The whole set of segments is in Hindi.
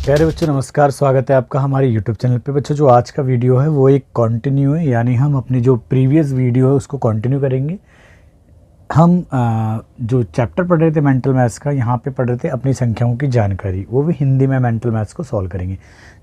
प्यारे बच्चों नमस्कार, स्वागत है आपका हमारे YouTube चैनल पे। बच्चों जो आज का वीडियो है वो एक कंटिन्यू है, यानी हम अपनी जो प्रीवियस वीडियो है उसको कंटिन्यू करेंगे। हम जो चैप्टर पढ़ रहे थे मेंटल मैथ्स का, यहाँ पे पढ़ रहे थे अपनी संख्याओं की जानकारी, वो भी हिंदी में मेंटल मैथ्स को सॉल्व करेंगे।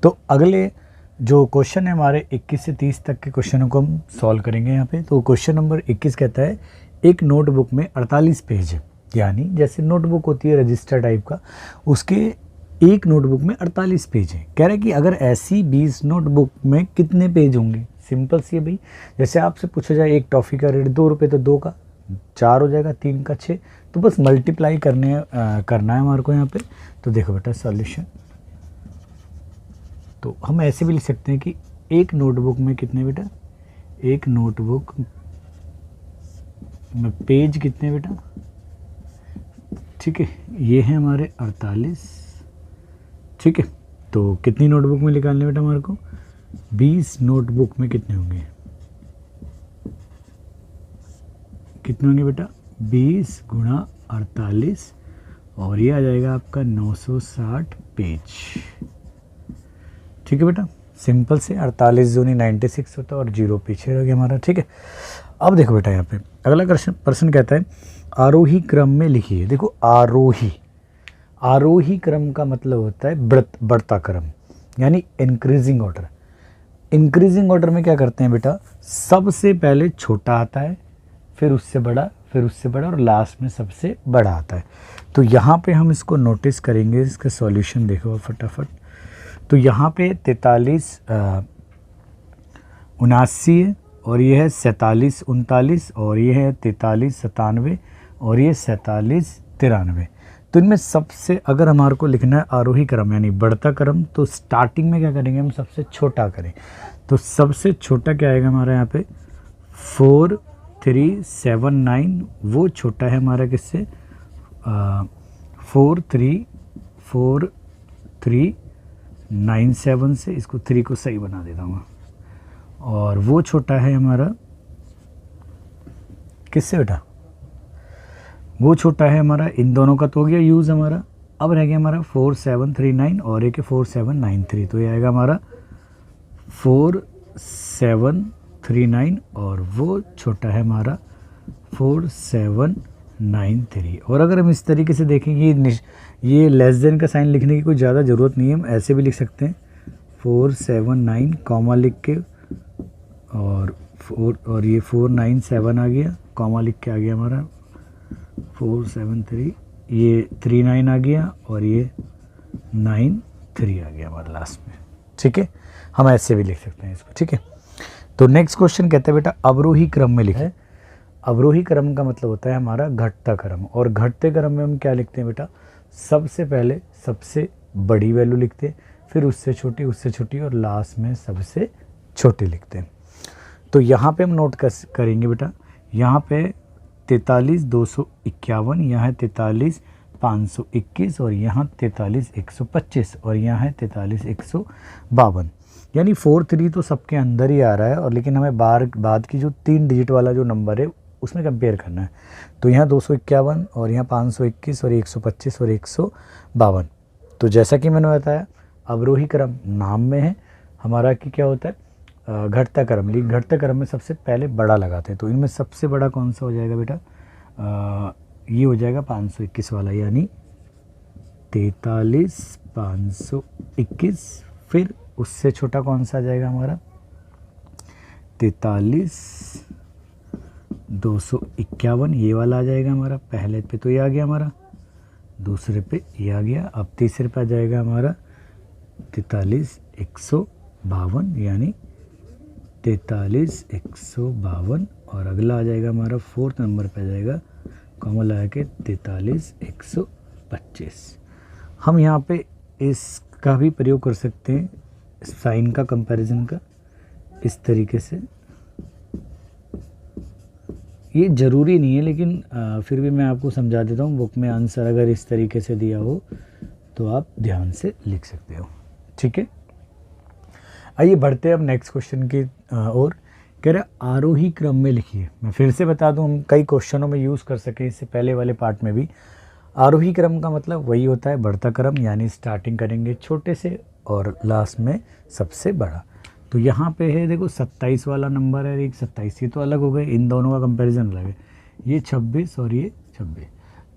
तो अगले जो क्वेश्चन है हमारे 21 से 30 तक के क्वेश्चनों को हम सॉल्व करेंगे यहाँ पे। तो क्वेश्चन नंबर 21 कहता है एक नोटबुक में 48 पेज है, यानी जैसे नोटबुक होती है रजिस्टर टाइप का, उसके एक नोटबुक में 48 पेज है। कह रहे हैं कि अगर ऐसी 20 नोटबुक में कितने पेज होंगे। सिंपल सी है भाई, जैसे आपसे पूछा जाए एक टॉफ़ी का रेट 2 रुपये, तो 2 का 4 हो जाएगा, 3 का 6, तो बस मल्टीप्लाई करना है हमारे को यहाँ पे। तो देखो बेटा सॉल्यूशन, तो हम ऐसे भी लिख सकते हैं कि एक नोटबुक में कितने बेटा, एक नोटबुक में पेज कितने बेटा, ठीक है, ये है हमारे 48, ठीक है। तो कितनी नोटबुक में निकालने बेटा हमारे को, 20 नोटबुक में कितने होंगे, कितने होंगे बेटा, 20 गुणा 48, और ये आ जाएगा आपका 960 पेज, ठीक है बेटा। सिंपल से 48 दूनी 96 होता है और 0 पीछे रह गया हमारा, ठीक है। अब देखो बेटा यहाँ पे अगला प्रश्न कहता है आरोही क्रम में लिखिए। देखो आरोही क्रम का मतलब होता है बढ़ता क्रम, यानी इंक्रीजिंग ऑर्डर। इंक्रीजिंग ऑर्डर में क्या करते हैं बेटा, सबसे पहले छोटा आता है, फिर उससे बड़ा, फिर उससे बड़ा, और लास्ट में सबसे बड़ा आता है। तो यहाँ पे हम इसको नोटिस करेंगे, इसका सॉल्यूशन देखो फटाफट। तो यहाँ पे 43 79 है, और ये है 47 39, और ये है 43 97, और ये 47 93। तो इनमें सबसे अगर हमारे को लिखना है आरोही क्रम यानी बढ़ता क्रम, तो स्टार्टिंग में क्या करेंगे हम, सबसे छोटा करें। तो सबसे छोटा क्या आएगा हमारा यहाँ पे 4379, वो छोटा है हमारा किससे 4397 से, इसको 3 को सही बना देता हूँ, और वो छोटा है हमारा किससे बेटा, वो छोटा है हमारा, इन दोनों का तो हो गया यूज़ हमारा। अब रह गया हमारा 4739 और एक 4793, तो ये आएगा हमारा 4739, और वो छोटा है हमारा 4793। और अगर हम इस तरीके से देखेंगे, ये लेस देन का साइन लिखने की कोई ज़्यादा ज़रूरत नहीं है, हम ऐसे भी लिख सकते हैं 479 कॉमा लिख के, और ये 497 आ गया, कॉमा लिख के आ गया हमारा 473, ये 39 आ गया, और ये 93 आ गया हमारा लास्ट में, ठीक है। हम ऐसे भी लिख सकते हैं इसको, ठीक है। तो नेक्स्ट क्वेश्चन कहते हैं बेटा अवरोही क्रम में लिखे। अवरोही क्रम का मतलब होता है हमारा घटता क्रम, और घटते क्रम में हम क्या लिखते हैं बेटा, सबसे पहले सबसे बड़ी वैल्यू लिखते हैं, फिर उससे छोटी, उससे छोटी, और लास्ट में सबसे छोटी लिखते हैं। तो यहाँ पे हम नोट करेंगे बेटा, यहाँ पे 43,251, यहाँ है 43,521, और यहाँ 43,125, और यहाँ है 43,152। यानी 43 तो सबके अंदर ही आ रहा है, और लेकिन हमें बाद की जो 3 डिजिट वाला जो नंबर है उसमें कंपेयर करना है। तो यहाँ 251, और यहाँ 521, और 125, और 152। तो जैसा कि मैंने बताया अवरोही क्रम नाम में है हमारा कि क्या होता है घटता क्रम, लेकिन घटता क्रम में सबसे पहले बड़ा लगाते हैं। तो इनमें सबसे बड़ा कौन सा हो जाएगा बेटा, ये हो जाएगा 521 वाला, यानी 43,521। फिर उससे छोटा कौन सा आ जाएगा हमारा 43,251, ये वाला आ जाएगा हमारा। पहले पे तो ये आ गया हमारा, दूसरे पे ये आ गया, अब तीसरे पे आ जाएगा हमारा 43,152, यानी 43,152, और अगला आ जाएगा हमारा 4th नंबर पे आ जाएगा कॉमा लगा के 43,125। हम यहाँ पे इसका भी प्रयोग कर सकते हैं, साइन का कंपैरिजन का, इस तरीके से। ये ज़रूरी नहीं है, लेकिन फिर भी मैं आपको समझा देता हूँ। बुक में आंसर अगर इस तरीके से दिया हो तो आप ध्यान से लिख सकते हो, ठीक है। आइए बढ़ते हैं अब नेक्स्ट क्वेश्चन की ओर। कह रहे आरोही क्रम में लिखिए। मैं फिर से बता दूं, हम कई क्वेश्चनों में यूज़ कर सकें, इससे पहले वाले पार्ट में भी आरोही क्रम का मतलब वही होता है बढ़ता क्रम, यानी स्टार्टिंग करेंगे छोटे से और लास्ट में सबसे बड़ा। तो यहाँ पे है देखो 27 वाला नंबर है, एक 27, ये तो अलग हो गए, इन दोनों का कंपैरिजन अलग है, ये 26 और ये 26।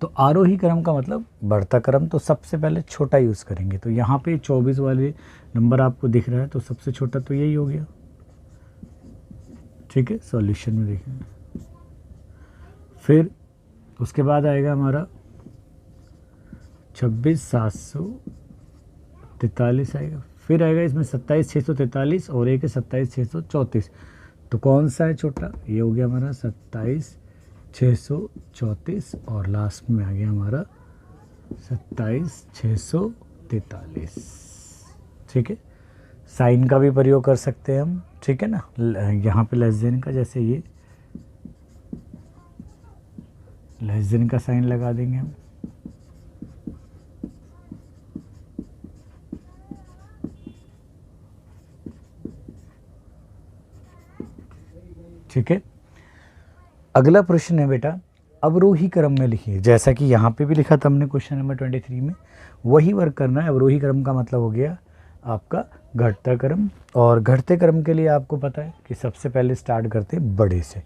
तो आरोही क्रम का मतलब बढ़ता क्रम, तो सबसे पहले छोटा यूज़ करेंगे। तो यहाँ पे 24 वाले नंबर आपको दिख रहा है, तो सबसे छोटा तो यही हो गया, ठीक है। सॉल्यूशन में देखेंगे, फिर उसके बाद आएगा हमारा 26,743 आएगा, फिर आएगा इसमें 27,643 और एक है 27,634। तो कौन सा है छोटा, ये हो गया हमारा 27,634 और लास्ट में आ गया हमारा 27,643, ठीक है। साइन का भी प्रयोग कर सकते हैं हम, ठीक है ना, यहाँ पे लेस देन का, जैसे ये लेस देन का साइन लगा देंगे हम, ठीक है। अगला प्रश्न है बेटा, अवरोही क्रम में लिखिए। जैसा कि यहाँ पे भी लिखा था हमने क्वेश्चन नंबर 23 में, वही वर्क करना है। अवरोही क्रम का मतलब हो गया आपका घटता क्रम, और घटते क्रम के लिए आपको पता है कि सबसे पहले स्टार्ट करते हैं बड़े से।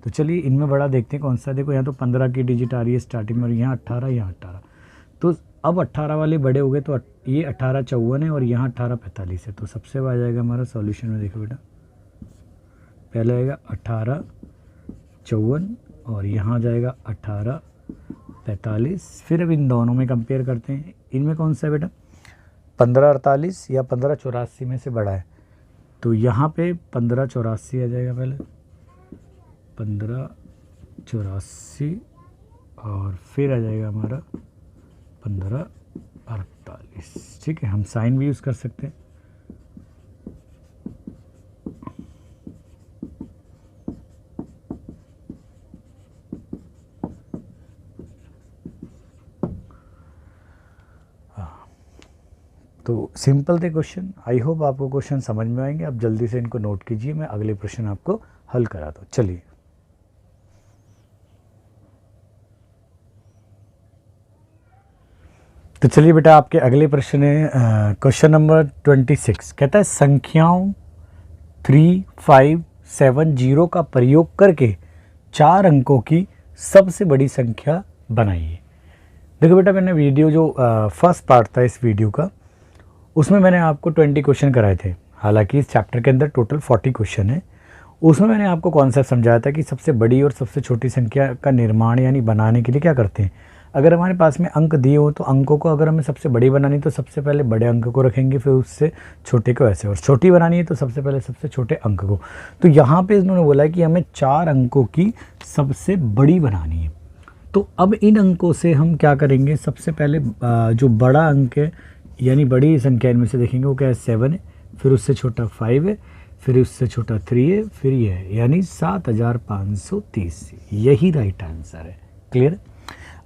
तो चलिए इनमें बड़ा देखते हैं कौन सा। देखो यहाँ तो 15 की डिजिट आ रही है स्टार्टिंग में, और यहाँ 18, यहाँ 18। तो अब 18 वाले बड़े हो गए, तो ये 1854 है और यहाँ 1845 है। तो सबसे आ जाएगा हमारा सॉल्यूशन में, देखो बेटा पहले आएगा 1854 और यहाँ जाएगा 1845। फिर अब इन दोनों में कंपेयर करते हैं, इनमें कौन सा है बेटा 1548 या 1584 में से बड़ा है। तो यहाँ पे 1584 आ जाएगा, पहले 1584 और फिर आ जाएगा हमारा 1548, ठीक है। हम साइन भी यूज़ कर सकते हैं। तो सिंपल थे क्वेश्चन। आई होप आपको क्वेश्चन समझ में आएंगे। आप जल्दी से इनको नोट कीजिए, मैं अगले प्रश्न आपको हल करा दूँ। चलिए तो चलिए बेटा आपके अगले प्रश्न है क्वेश्चन नंबर 26। कहता है संख्याओं 3, 5, 7, 0 का प्रयोग करके 4 अंकों की सबसे बड़ी संख्या बनाइए। देखो बेटा मैंने वीडियो जो फर्स्ट पार्ट था इस वीडियो का, उसमें मैंने आपको 20 क्वेश्चन कराए थे। हालांकि इस चैप्टर के अंदर टोटल 40 क्वेश्चन है। उसमें मैंने आपको कॉन्सेप्ट समझाया था कि सबसे बड़ी और सबसे छोटी संख्या का निर्माण यानी बनाने के लिए क्या करते हैं। अगर हमारे पास में अंक दिए हो तो अंकों को अगर हमें सबसे बड़ी बनानी तो सबसे पहले बड़े अंक को रखेंगे, फिर उससे छोटे को ऐसे, और छोटी बनानी है तो सबसे पहले सबसे छोटे अंक को। तो यहाँ पे इन्होंने बोला है कि हमें 4 अंकों की सबसे बड़ी बनानी है। तो अब इन अंकों से हम क्या करेंगे, सबसे पहले जो बड़ा अंक है यानी बड़ी संख्या इनमें से देखेंगे वो क्या है 7 है, फिर उससे छोटा 5 है, फिर उससे छोटा 3 है, फिर ये है यानी 7530। यही राइट आंसर है। क्लियर।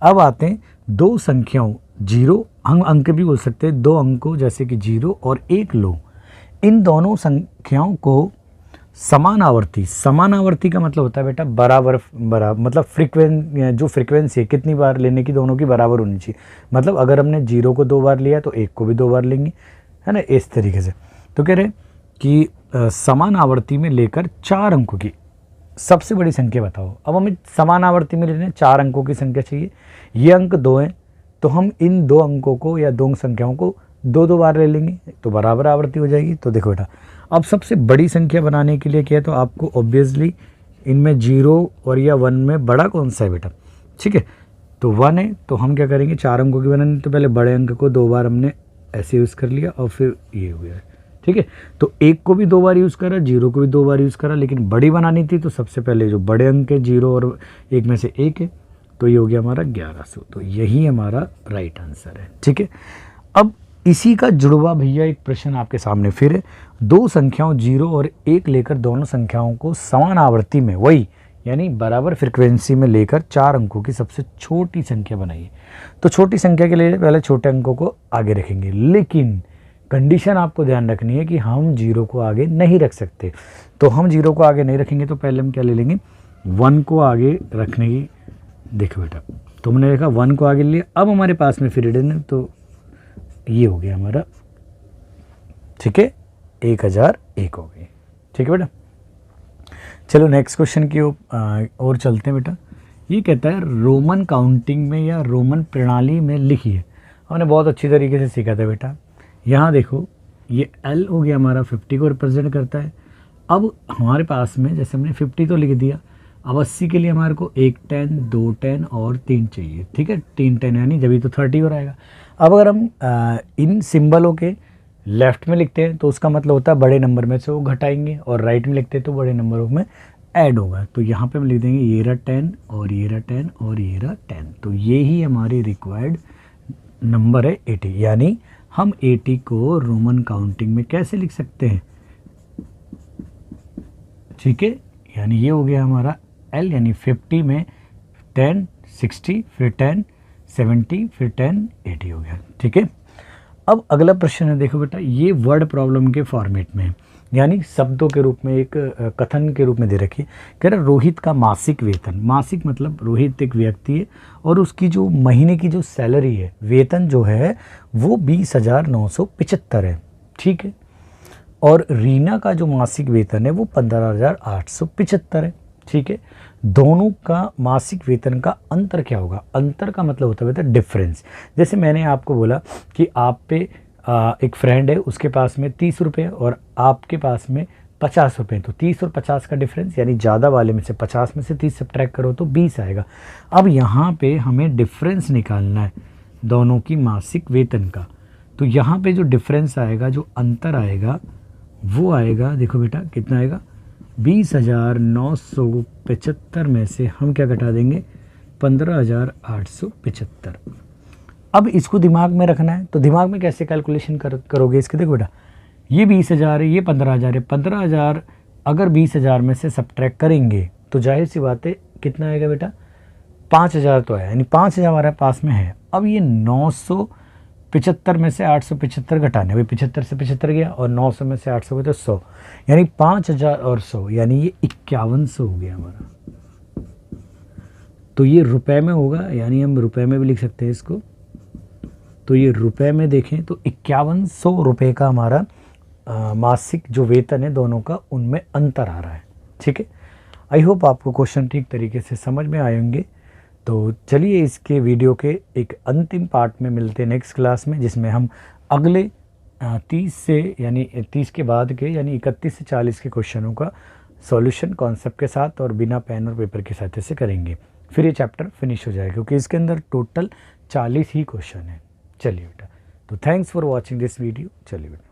अब आते हैं दो संख्याओं 0, हम अंक भी बोल सकते हैं, 2 अंकों जैसे कि 0 और 1 लो। इन दोनों संख्याओं को समान आवर्ती, समान आवर्ती का मतलब होता है बेटा बराबर मतलब जो फ्रीक्वेंसी है कितनी बार लेने की, दोनों की बराबर होनी चाहिए। मतलब अगर हमने 0 को 2 बार लिया तो 1 को भी 2 बार लेंगे, है ना, इस तरीके से। तो कह रहे कि समान आवर्ती में लेकर 4 अंकों की सबसे बड़ी संख्या बताओ। अब हमें समान आवर्ती में लेने 4 अंकों की संख्या चाहिए। ये अंक 2 हैं तो हम इन 2 अंकों को या 2 संख्याओं को 2 बार ले लेंगे तो बराबर आवर्ती हो जाएगी। तो देखो बेटा अब सबसे बड़ी संख्या बनाने के लिए क्या है, तो आपको ऑब्वियसली इनमें 0 और या 1 में बड़ा कौन सा है बेटा, ठीक है। तो 1 है तो हम क्या करेंगे 4 अंकों की बनानी, तो पहले बड़े अंक को 2 बार हमने ऐसे यूज़ कर लिया और फिर ये हो गया, ठीक है। तो 1 को भी 2 बार यूज़ करा, 0 को भी 2 बार यूज़ करा, लेकिन बड़ी बनानी थी तो सबसे पहले जो बड़े अंक है 0 और 1 में से 1 है, तो ये हो गया हमारा 1100। तो यही हमारा राइट आंसर है, ठीक है। अब इसी का जुड़वा भैया एक प्रश्न आपके सामने फिर है। 2 संख्याओं 0 और 1 लेकर दोनों संख्याओं को समान आवर्ती में, वही यानी बराबर फ्रीक्वेंसी में लेकर 4 अंकों की सबसे छोटी संख्या बनाइए। तो छोटी संख्या के लिए पहले छोटे अंकों को आगे रखेंगे, लेकिन कंडीशन आपको ध्यान रखनी है कि हम 0 को आगे नहीं रख सकते। तो हम 0 को आगे नहीं रखेंगे तो पहले हम क्या ले लेंगे 1 को आगे रखने की। देखो बेटा तो हमने देखा 1 को आगे लिया, अब हमारे पास में फिर हिडन है, तो ये हो गया हमारा, ठीक है, 1001 हो गई। ठीक है बेटा, चलो नेक्स्ट क्वेश्चन की और चलते हैं बेटा। ये कहता है रोमन काउंटिंग में या रोमन प्रणाली में लिखिए। हमने बहुत अच्छी तरीके से सीखा था बेटा। यहाँ देखो ये L हो गया हमारा 50 को रिप्रेजेंट करता है। अब हमारे पास में जैसे हमने 50 तो लिख दिया, अब 80 के लिए हमारे को 1 10 2 10 और 3 चाहिए। ठीक है, 3 10 यानी जब तो 30 हो रहेगा। अब अगर हम इन सिंबलों के लेफ्ट में लिखते हैं तो उसका मतलब होता है बड़े नंबर में से वो घटाएंगे, और राइट में लिखते हैं तो बड़े नंबरों में ऐड होगा। तो यहाँ पे हम लिख देंगे ये रहा 10 और ये रहा 10 और ये रहा 10। तो ये ही हमारी रिक्वायर्ड नंबर है 80। यानी हम 80 को रोमन काउंटिंग में कैसे लिख सकते हैं? ठीक है, यानी ये हो गया हमारा L, यानी 50 में 10 60 फिर 10 70 फिर 10 80 हो गया। ठीक है, अब अगला प्रश्न है, देखो बेटा, ये वर्ड प्रॉब्लम के फॉर्मेट में है, यानी शब्दों के रूप में, एक कथन के रूप में दे रखी है। कह रहा रोहित का मासिक वेतन, मासिक मतलब रोहित एक व्यक्ति है और उसकी जो महीने की जो सैलरी है, वेतन जो है वो 20,975 है। ठीक है, और रीना का जो मासिक वेतन है वो 15,875 है। ठीक है, दोनों का मासिक वेतन का अंतर क्या होगा? अंतर का मतलब होता है बेटा डिफरेंस। जैसे मैंने आपको बोला कि आप पे एक फ्रेंड है, उसके पास में 30 रुपये और आपके पास में 50 रुपये, तो 30 और 50 का डिफरेंस, यानी ज़्यादा वाले में से 50 में से 30 सब्ट्रैक्ट करो तो 20 आएगा। अब यहाँ पे हमें डिफरेंस निकालना है दोनों की मासिक वेतन का। तो यहाँ पे जो डिफरेंस आएगा, जो अंतर आएगा वो आएगा, देखो बेटा कितना आएगा, 20,975 में से हम क्या घटा देंगे, 15,875। अब इसको दिमाग में रखना है, तो दिमाग में कैसे कैलकुलेशन करोगे इसके? देखो बेटा, ये 20,000 है, ये 15,000 है। 15,000 अगर 20,000 में से सब्ट्रैक्ट करेंगे तो जाहिर सी बात है कितना आएगा बेटा, 5,000 तो है, यानी 5,000 हमारे पास में है। अब ये 975 में से 875 घटाने, भाई 75 से 75 गया और 900 में से 800 गया तो 100, यानी 5,000 और 100, यानी ये 5100 हो गया हमारा। तो ये रुपए में होगा, यानी हम रुपए में भी लिख सकते हैं इसको। तो ये रुपए में देखें तो 5100 रुपये का हमारा मासिक जो वेतन है दोनों का, उनमें अंतर आ रहा है। ठीक है, आई होप आपको क्वेश्चन ठीक तरीके से समझ में आए होंगे। तो चलिए इसके वीडियो के एक अंतिम पार्ट में मिलते हैं नेक्स्ट क्लास में, जिसमें हम अगले 30 से यानी 30 के बाद के यानी 31 से 40 के क्वेश्चनों का सॉल्यूशन कॉन्सेप्ट के साथ और बिना पेन और पेपर के साथ से करेंगे। फिर ये चैप्टर फिनिश हो जाएगा, क्योंकि इसके अंदर टोटल 40 ही क्वेश्चन है। चलिए बेटा, तो thanks for watching this video. चलिए बेटा।